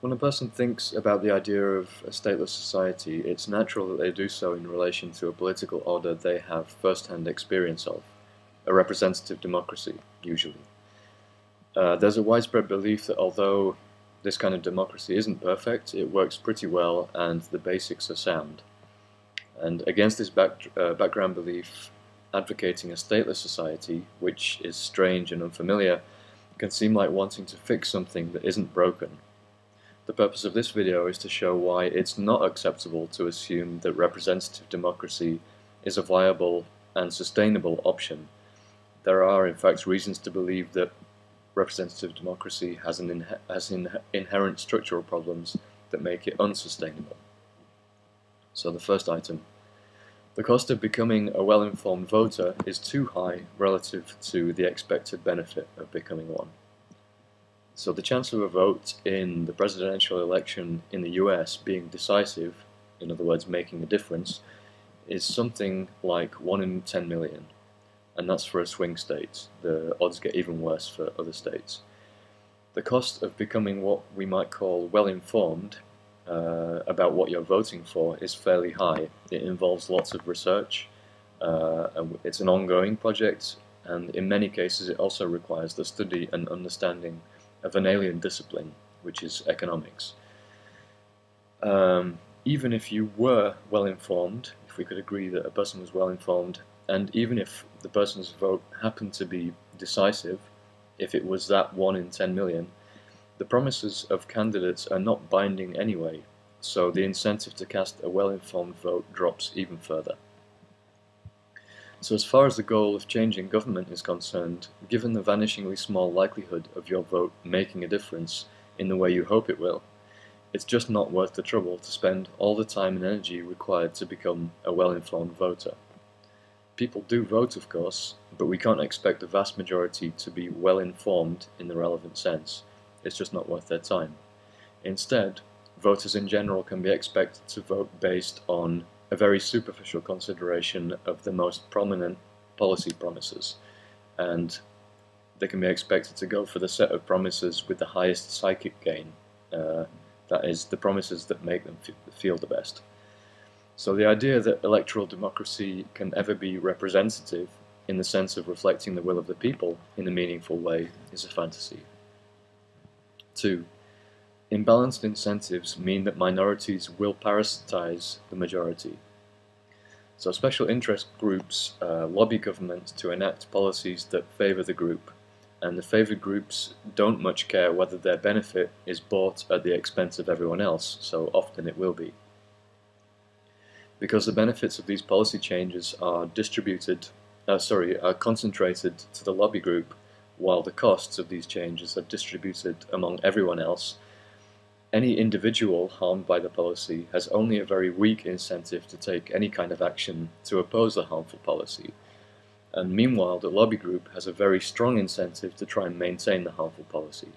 When a person thinks about the idea of a stateless society, it's natural that they do so in relation to a political order they have first-hand experience of, a representative democracy, usually. There's a widespread belief that although this kind of democracy isn't perfect, it works pretty well and the basics are sound. And against this background belief, advocating a stateless society, which is strange and unfamiliar, can seem like wanting to fix something that isn't broken. The purpose of this video is to show why it's not acceptable to assume that representative democracy is a viable and sustainable option. There are, in fact, reasons to believe that representative democracy has inherent structural problems that make it unsustainable. So the first item. The cost of becoming a well-informed voter is too high relative to the expected benefit of becoming one. So the chance of a vote in the presidential election in the US being decisive, in other words making a difference, is something like 1 in 10 million. And that's for a swing state. The odds get even worse for other states. The cost of becoming what we might call well-informed about what you're voting for is fairly high. It involves lots of research, and it's an ongoing project, and in many cases it also requires the study and understanding of an alien discipline, which is economics. Even if you were well-informed, if we could agree that a person was well-informed, and even if the person's vote happened to be decisive, if it was that 1 in 10 million, the promises of candidates are not binding anyway, so the incentive to cast a well-informed vote drops even further. So as far as the goal of changing government is concerned, given the vanishingly small likelihood of your vote making a difference in the way you hope it will, it's just not worth the trouble to spend all the time and energy required to become a well-informed voter. People do vote, of course, but we can't expect the vast majority to be well-informed in the relevant sense. It's just not worth their time. Instead, voters in general can be expected to vote based on a very superficial consideration of the most prominent policy promises, and they can be expected to go for the set of promises with the highest psychic gain, that is, the promises that make them feel the best. So the idea that electoral democracy can ever be representative in the sense of reflecting the will of the people in a meaningful way is a fantasy. 2. Imbalanced incentives mean that minorities will parasitize the majority. So special interest groups lobby government to enact policies that favor the group, and the favored groups don't much care whether their benefit is bought at the expense of everyone else, so often it will be. Because the benefits of these policy changes are concentrated to the lobby group, while the costs of these changes are distributed among everyone else, any individual harmed by the policy has only a very weak incentive to take any kind of action to oppose the harmful policy. And meanwhile, the lobby group has a very strong incentive to try and maintain the harmful policy.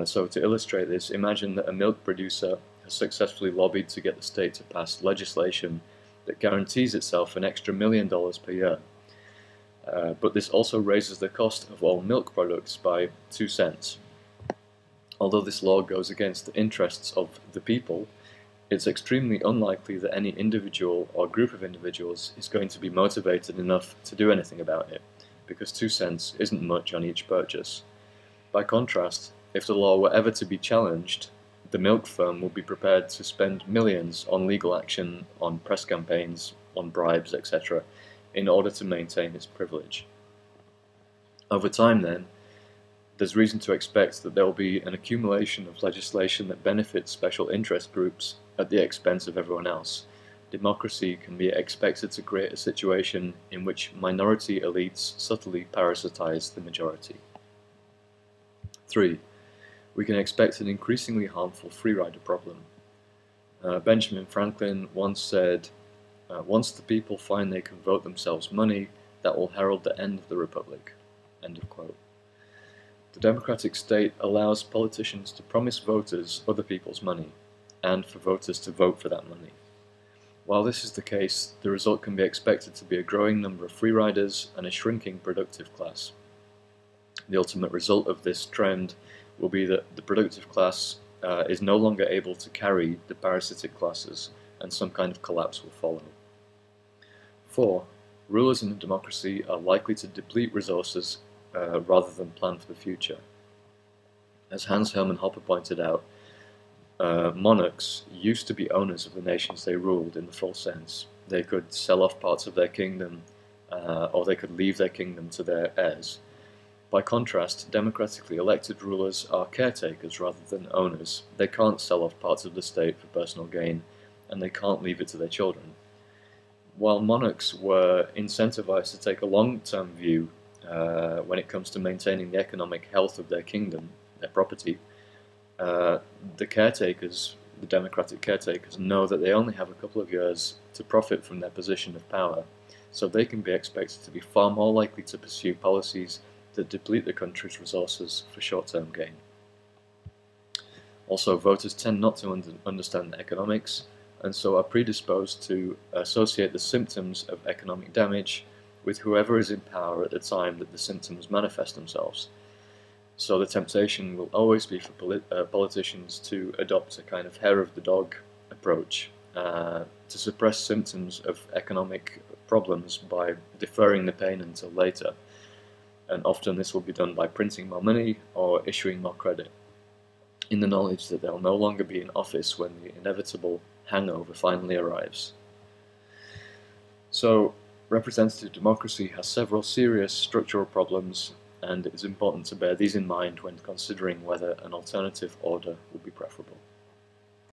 So to illustrate this, imagine that a milk producer has successfully lobbied to get the state to pass legislation that guarantees itself an extra $1 million per year. But this also raises the cost of all milk products by 2 cents. Although this law goes against the interests of the people, it's extremely unlikely that any individual or group of individuals is going to be motivated enough to do anything about it, because 2 cents isn't much on each purchase. By contrast, if the law were ever to be challenged, the milk firm would be prepared to spend millions on legal action, on press campaigns, on bribes, etc., in order to maintain its privilege. Over time, then, there's reason to expect that there will be an accumulation of legislation that benefits special interest groups at the expense of everyone else. Democracy can be expected to create a situation in which minority elites subtly parasitize the majority. 3. We can expect an increasingly harmful free-rider problem. Benjamin Franklin once said, once the people find they can vote themselves money, that will herald the end of the republic. End of quote. The democratic state allows politicians to promise voters other people's money, and for voters to vote for that money. While this is the case, the result can be expected to be a growing number of free riders and a shrinking productive class. The ultimate result of this trend will be that the productive class is no longer able to carry the parasitic classes, and some kind of collapse will follow. 4. Rulers in a democracy are likely to deplete resources rather than plan for the future. As Hans Hermann Hoppe pointed out, monarchs used to be owners of the nations they ruled in the full sense. They could sell off parts of their kingdom, or they could leave their kingdom to their heirs. By contrast, democratically elected rulers are caretakers rather than owners. They can't sell off parts of the state for personal gain, and they can't leave it to their children. While monarchs were incentivized to take a long-term view when it comes to maintaining the economic health of their kingdom, their property, the caretakers, the democratic caretakers, know that they only have a couple of years to profit from their position of power, so they can be expected to be far more likely to pursue policies that deplete the country's resources for short-term gain. Also, voters tend not to understand economics, and so are predisposed to associate the symptoms of economic damage with whoever is in power at the time that the symptoms manifest themselves. So the temptation will always be for politicians to adopt a kind of hair of the dog approach, to suppress symptoms of economic problems by deferring the pain until later. And often this will be done by printing more money or issuing more credit, in the knowledge that they'll no longer be in office when the inevitable hangover finally arrives. So, representative democracy has several serious structural problems, and it is important to bear these in mind when considering whether an alternative order would be preferable.